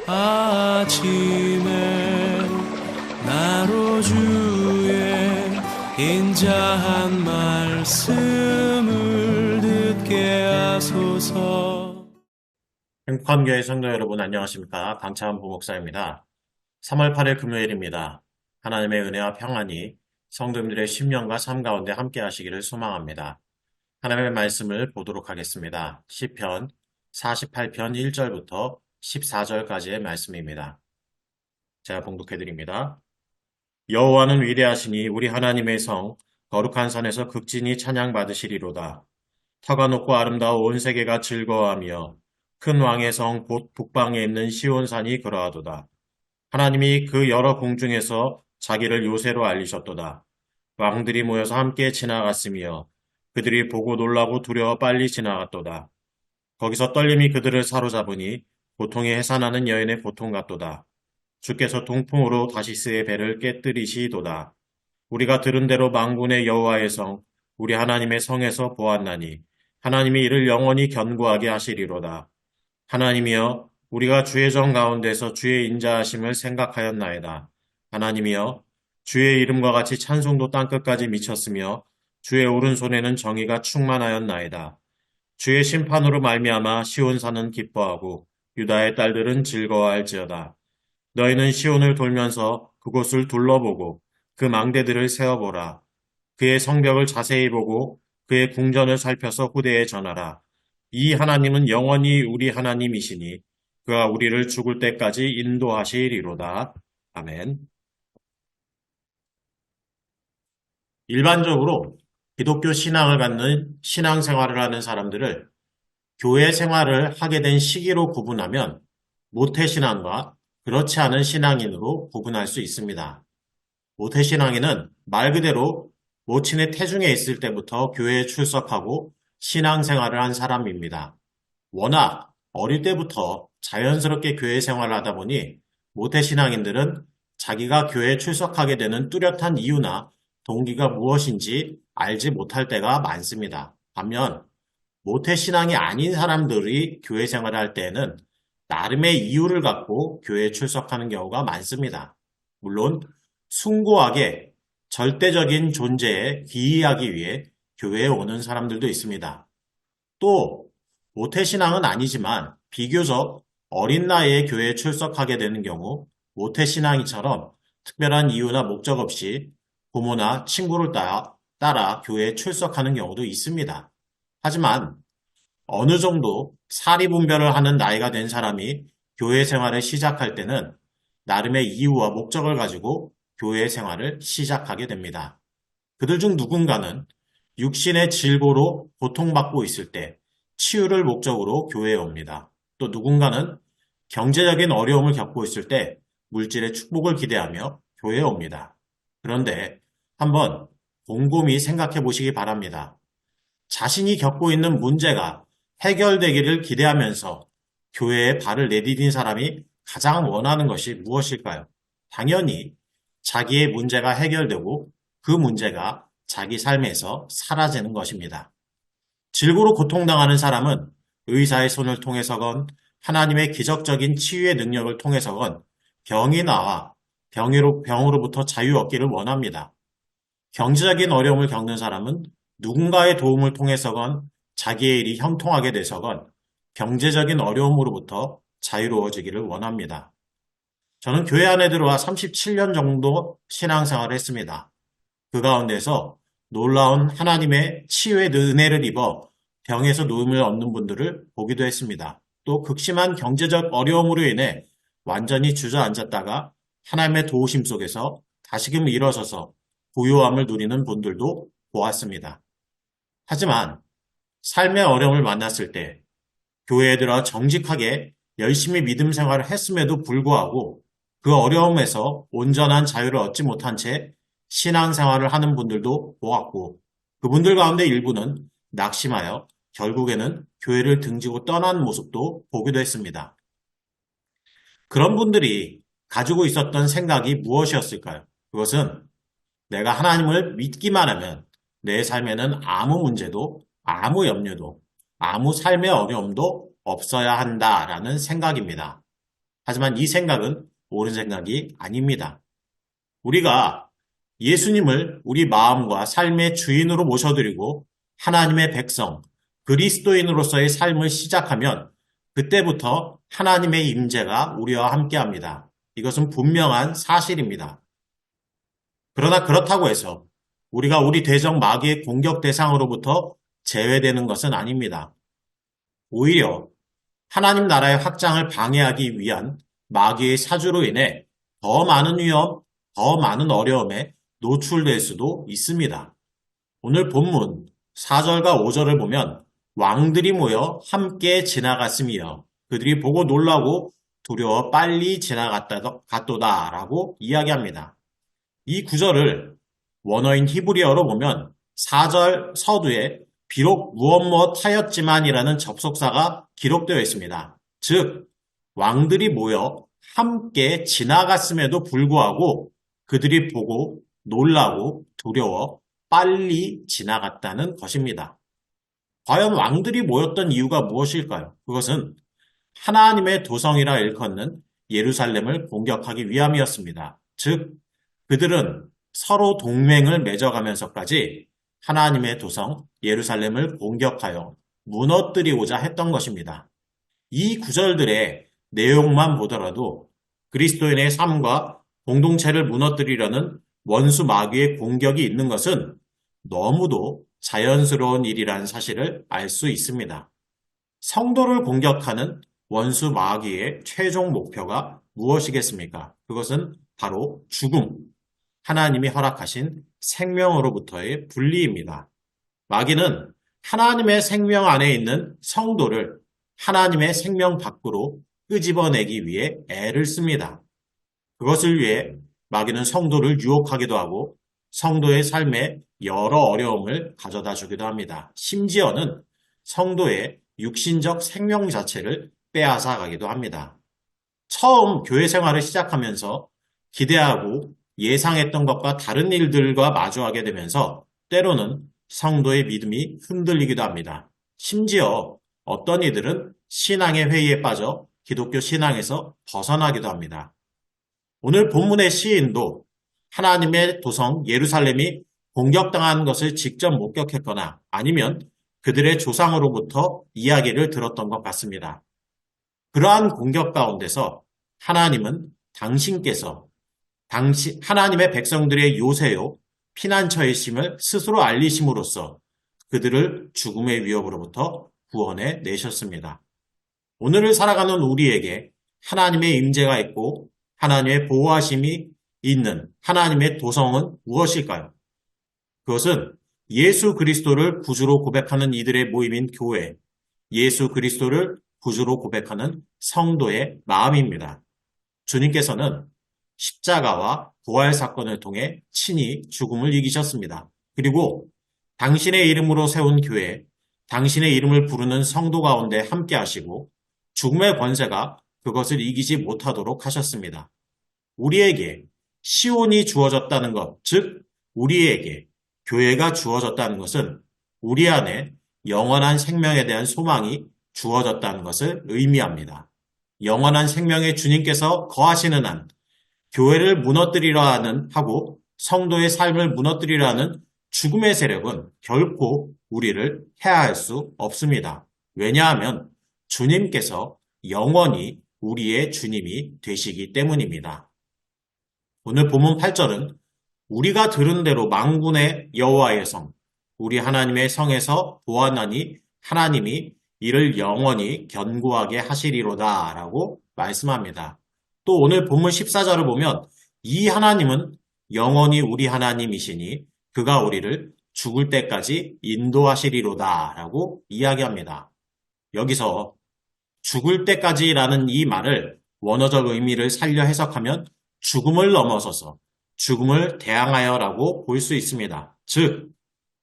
아침에 나로 주의 인자한 말씀을 듣게 하소서. 행복한 교회 성도 여러분 안녕하십니까? 강창원 부목사입니다. 3월 8일 금요일입니다. 하나님의 은혜와 평안이 성도님들의 심령과 삶 가운데 함께 하시기를 소망합니다. 하나님의 말씀을 보도록 하겠습니다. 시편 48편 1절부터 14절까지의 말씀입니다. 제가 봉독해 드립니다. 여호와는 위대하시니 우리 하나님의 성 거룩한 산에서 극진히 찬양받으시리로다. 터가 높고 아름다워 온 세계가 즐거워하며 큰 왕의 성 곧 북방에 있는 시온산이 그러하도다. 하나님이 그 여러 궁중에서 자기를 요새로 알리셨도다. 왕들이 모여서 함께 지나갔으며 그들이 보고 놀라고 두려워 빨리 지나갔도다. 거기서 떨림이 그들을 사로잡으니 고통이 해산하는 여인의 고통 같도다. 주께서 동풍으로 다시스의 배를 깨뜨리시도다. 우리가 들은 대로 만군의 여호와의 성, 우리 하나님의 성에서 보았나니 하나님이 이를 영원히 견고하게 하시리로다. 하나님이여, 우리가 주의 정 가운데서 주의 인자하심을 생각하였나이다. 하나님이여, 주의 이름과 같이 찬송도 땅끝까지 미쳤으며 주의 오른손에는 정의가 충만하였나이다. 주의 심판으로 말미암아 시온산은 기뻐하고 유다의 딸들은 즐거워할지어다. 너희는 시온을 돌면서 그곳을 둘러보고 그 망대들을 세어보라. 그의 성벽을 자세히 보고 그의 궁전을 살펴서 후대에 전하라. 이 하나님은 영원히 우리 하나님이시니 그가 우리를 죽을 때까지 인도하시리로다. 아멘. 일반적으로 기독교 신앙을 갖는 신앙생활을 하는 사람들을 교회 생활을 하게 된 시기로 구분하면 모태신앙과 그렇지 않은 신앙인으로 구분할 수 있습니다. 모태신앙인은 말 그대로 모친의 태중에 있을 때부터 교회에 출석하고 신앙생활을 한 사람입니다. 워낙 어릴 때부터 자연스럽게 교회 생활을 하다 보니 모태신앙인들은 자기가 교회에 출석하게 되는 뚜렷한 이유나 동기가 무엇인지 알지 못할 때가 많습니다. 반면 모태신앙이 아닌 사람들이 교회 생활을 할 때에는 나름의 이유를 갖고 교회에 출석하는 경우가 많습니다. 물론 숭고하게 절대적인 존재에 귀의하기 위해 교회에 오는 사람들도 있습니다. 또 모태신앙은 아니지만 비교적 어린 나이에 교회에 출석하게 되는 경우 모태신앙이처럼 특별한 이유나 목적 없이 부모나 친구를 따라 교회에 출석하는 경우도 있습니다. 하지만 어느 정도 사리분별을 하는 나이가 된 사람이 교회 생활을 시작할 때는 나름의 이유와 목적을 가지고 교회 생활을 시작하게 됩니다. 그들 중 누군가는 육신의 질보로 고통받고 있을 때 치유를 목적으로 교회에 옵니다. 또 누군가는 경제적인 어려움을 겪고 있을 때 물질의 축복을 기대하며 교회에 옵니다. 그런데 한번 곰곰이 생각해 보시기 바랍니다. 자신이 겪고 있는 문제가 해결되기를 기대하면서 교회에 발을 내디딘 사람이 가장 원하는 것이 무엇일까요? 당연히 자기의 문제가 해결되고 그 문제가 자기 삶에서 사라지는 것입니다. 질고로 고통당하는 사람은 의사의 손을 통해서건 하나님의 기적적인 치유의 능력을 통해서건 병이 나아 병으로부터 자유 얻기를 원합니다. 경제적인 어려움을 겪는 사람은 누군가의 도움을 통해서건 자기의 일이 형통하게 돼서건 경제적인 어려움으로부터 자유로워지기를 원합니다. 저는 교회 안에 들어와 37년 정도 신앙생활을 했습니다. 그 가운데서 놀라운 하나님의 치유의 은혜를 입어 병에서 노임을 얻는 분들을 보기도 했습니다. 또 극심한 경제적 어려움으로 인해 완전히 주저앉았다가 하나님의 도우심 속에서 다시금 일어서서 부요함을 누리는 분들도 보았습니다. 하지만 삶의 어려움을 만났을 때 교회에 들어 정직하게 열심히 믿음 생활을 했음에도 불구하고 그 어려움에서 온전한 자유를 얻지 못한 채 신앙생활을 하는 분들도 보았고 그분들 가운데 일부는 낙심하여 결국에는 교회를 등지고 떠난 모습도 보기도 했습니다. 그런 분들이 가지고 있었던 생각이 무엇이었을까요? 그것은 내가 하나님을 믿기만 하면 내 삶에는 아무 문제도, 아무 염려도, 아무 삶의 어려움도 없어야 한다라는 생각입니다. 하지만 이 생각은 옳은 생각이 아닙니다. 우리가 예수님을 우리 마음과 삶의 주인으로 모셔드리고 하나님의 백성, 그리스도인으로서의 삶을 시작하면 그때부터 하나님의 임재가 우리와 함께합니다. 이것은 분명한 사실입니다. 그러나 그렇다고 해서 우리가 우리 대적 마귀의 공격 대상으로부터 제외되는 것은 아닙니다. 오히려 하나님 나라의 확장을 방해하기 위한 마귀의 사주로 인해 더 많은 위험, 더 많은 어려움에 노출될 수도 있습니다. 오늘 본문 4절과 5절을 보면 왕들이 모여 함께 지나갔으며 그들이 보고 놀라고 두려워 빨리 지나갔도다라고 이야기합니다. 이 구절을 원어인 히브리어로 보면 4절 서두에 비록 무엇 하였지만이라는 접속사가 기록되어 있습니다. 즉 왕들이 모여 함께 지나갔음에도 불구하고 그들이 보고 놀라고 두려워 빨리 지나갔다는 것입니다. 과연 왕들이 모였던 이유가 무엇일까요? 그것은 하나님의 도성이라 일컫는 예루살렘을 공격하기 위함이었습니다. 즉 그들은 서로 동맹을 맺어가면서까지 하나님의 도성 예루살렘을 공격하여 무너뜨리고자 했던 것입니다. 이 구절들의 내용만 보더라도 그리스도인의 삶과 공동체를 무너뜨리려는 원수 마귀의 공격이 있는 것은 너무도 자연스러운 일이라는 사실을 알 수 있습니다. 성도를 공격하는 원수 마귀의 최종 목표가 무엇이겠습니까? 그것은 바로 죽음, 하나님이 허락하신 생명으로부터의 분리입니다. 마귀는 하나님의 생명 안에 있는 성도를 하나님의 생명 밖으로 끄집어내기 위해 애를 씁니다. 그것을 위해 마귀는 성도를 유혹하기도 하고 성도의 삶에 여러 어려움을 가져다 주기도 합니다. 심지어는 성도의 육신적 생명 자체를 빼앗아 가기도 합니다. 처음 교회 생활을 시작하면서 기대하고 예상했던 것과 다른 일들과 마주하게 되면서 때로는 성도의 믿음이 흔들리기도 합니다. 심지어 어떤 이들은 신앙의 회의에 빠져 기독교 신앙에서 벗어나기도 합니다. 오늘 본문의 시인도 하나님의 도성 예루살렘이 공격당한 것을 직접 목격했거나 아니면 그들의 조상으로부터 이야기를 들었던 것 같습니다. 그러한 공격 가운데서 하나님은 당신께서 하나님의 백성들의 요새요 피난처이심을 스스로 알리심으로써 그들을 죽음의 위협으로부터 구원해 내셨습니다. 오늘을 살아가는 우리에게 하나님의 임재가 있고 하나님의 보호하심이 있는 하나님의 도성은 무엇일까요? 그것은 예수 그리스도를 구주로 고백하는 이들의 모임인 교회, 예수 그리스도를 구주로 고백하는 성도의 마음입니다. 주님께서는 십자가와 부활 사건을 통해 친히 죽음을 이기셨습니다. 그리고 당신의 이름으로 세운 교회, 당신의 이름을 부르는 성도 가운데 함께 하시고 죽음의 권세가 그것을 이기지 못하도록 하셨습니다. 우리에게 시온이 주어졌다는 것, 즉 우리에게 교회가 주어졌다는 것은 우리 안에 영원한 생명에 대한 소망이 주어졌다는 것을 의미합니다. 영원한 생명의 주님께서 거하시는 한 교회를 무너뜨리려 하고 성도의 삶을 무너뜨리려 하는 죽음의 세력은 결코 우리를 해할 수 없습니다. 왜냐하면 주님께서 영원히 우리의 주님이 되시기 때문입니다. 오늘 본문 8절은 우리가 들은 대로 만군의 여호와의 성, 우리 하나님의 성에서 보았나니 하나님이 이를 영원히 견고하게 하시리로다 라고 말씀합니다. 또 오늘 본문 14절을 보면 이 하나님은 영원히 우리 하나님이시니 그가 우리를 죽을 때까지 인도하시리로다 라고 이야기합니다. 여기서 죽을 때까지라는 이 말을 원어적 의미를 살려 해석하면 죽음을 넘어서서 죽음을 대항하여라고 볼 수 있습니다. 즉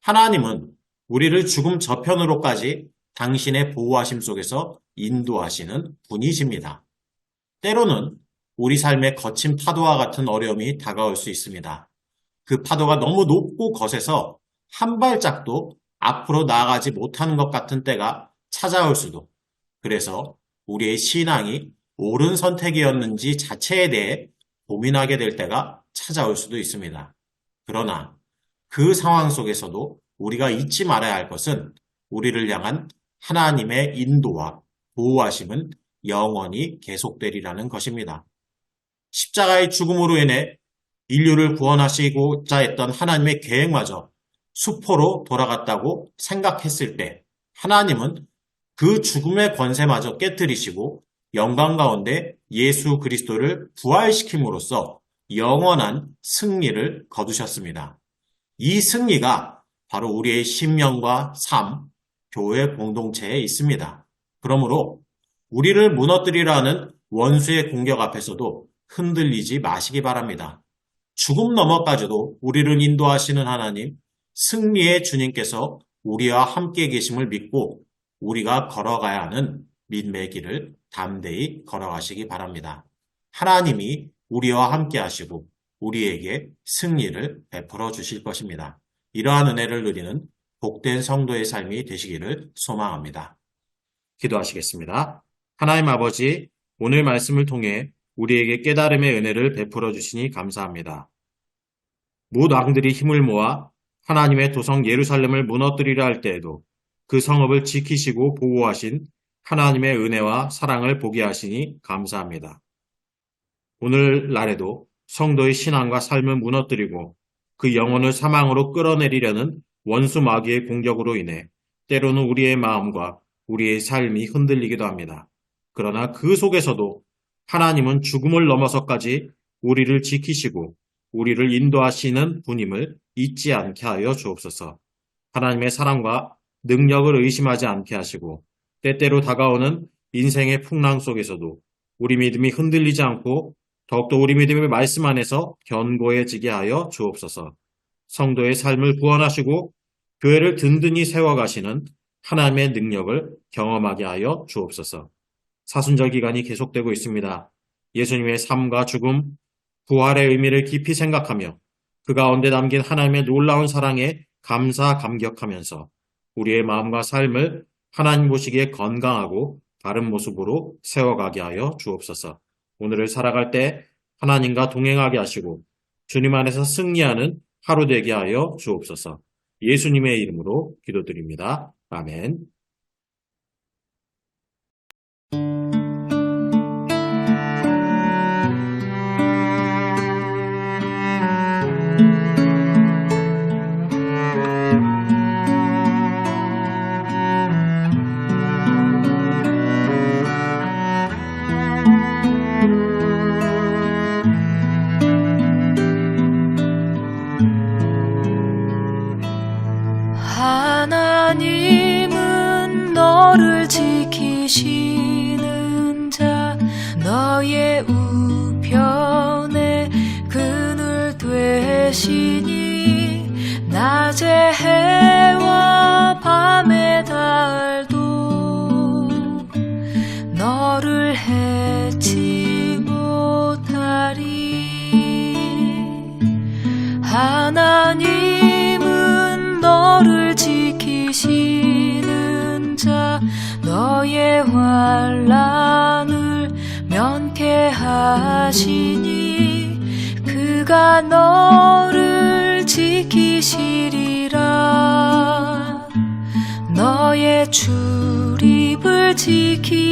하나님은 우리를 죽음 저편으로까지 당신의 보호하심 속에서 인도하시는 분이십니다. 때로는 우리 삶의 거친 파도와 같은 어려움이 다가올 수 있습니다. 그 파도가 너무 높고 거세서 한 발짝도 앞으로 나아가지 못하는 것 같은 때가 찾아올 수도, 그래서 우리의 신앙이 옳은 선택이었는지 자체에 대해 고민하게 될 때가 찾아올 수도 있습니다. 그러나 그 상황 속에서도 우리가 잊지 말아야 할 것은 우리를 향한 하나님의 인도와 보호하심은 영원히 계속되리라는 것입니다. 십자가의 죽음으로 인해 인류를 구원하시고자 했던 하나님의 계획마저 수포로 돌아갔다고 생각했을 때 하나님은 그 죽음의 권세마저 깨뜨리시고 영광 가운데 예수 그리스도를 부활시킴으로써 영원한 승리를 거두셨습니다. 이 승리가 바로 우리의 심령과 삶, 교회 공동체에 있습니다. 그러므로 우리를 무너뜨리려 하는 원수의 공격 앞에서도 흔들리지 마시기 바랍니다. 죽음 너머까지도 우리를 인도하시는 하나님, 승리의 주님께서 우리와 함께 계심을 믿고 우리가 걸어가야 하는 믿음의 길을 담대히 걸어가시기 바랍니다. 하나님이 우리와 함께 하시고 우리에게 승리를 베풀어 주실 것입니다. 이러한 은혜를 누리는 복된 성도의 삶이 되시기를 소망합니다. 기도하시겠습니다. 하나님 아버지, 오늘 말씀을 통해 우리에게 깨달음의 은혜를 베풀어 주시니 감사합니다. 뭇 왕들이 힘을 모아 하나님의 도성 예루살렘을 무너뜨리려 할 때에도 그 성읍을 지키시고 보호하신 하나님의 은혜와 사랑을 보게 하시니 감사합니다. 오늘날에도 성도의 신앙과 삶을 무너뜨리고 그 영혼을 사망으로 끌어내리려는 원수 마귀의 공격으로 인해 때로는 우리의 마음과 우리의 삶이 흔들리기도 합니다. 그러나 그 속에서도 하나님은 죽음을 넘어서까지 우리를 지키시고 우리를 인도하시는 분임을 잊지 않게 하여 주옵소서. 하나님의 사랑과 능력을 의심하지 않게 하시고 때때로 다가오는 인생의 풍랑 속에서도 우리 믿음이 흔들리지 않고 더욱더 우리 믿음의 말씀 안에서 견고해지게 하여 주옵소서. 성도의 삶을 구원하시고 교회를 든든히 세워가시는 하나님의 능력을 경험하게 하여 주옵소서. 사순절 기간이 계속되고 있습니다. 예수님의 삶과 죽음, 부활의 의미를 깊이 생각하며 그 가운데 담긴 하나님의 놀라운 사랑에 감사 감격하면서 우리의 마음과 삶을 하나님 보시기에 건강하고 바른 모습으로 세워가게 하여 주옵소서. 오늘을 살아갈 때 하나님과 동행하게 하시고 주님 안에서 승리하는 하루 되게 하여 주옵소서. 예수님의 이름으로 기도드립니다. 아멘. 하나님은 너를 지키시는 자, 너의 우편에 그늘 되시니 낮에 해와 밤의 달도 너를 해치 못하리. 하나님은 너를 지키시는 자, 너의 환난을 면케하시니 그가 너를 지키시리라. 너의 출입을 지키시리라.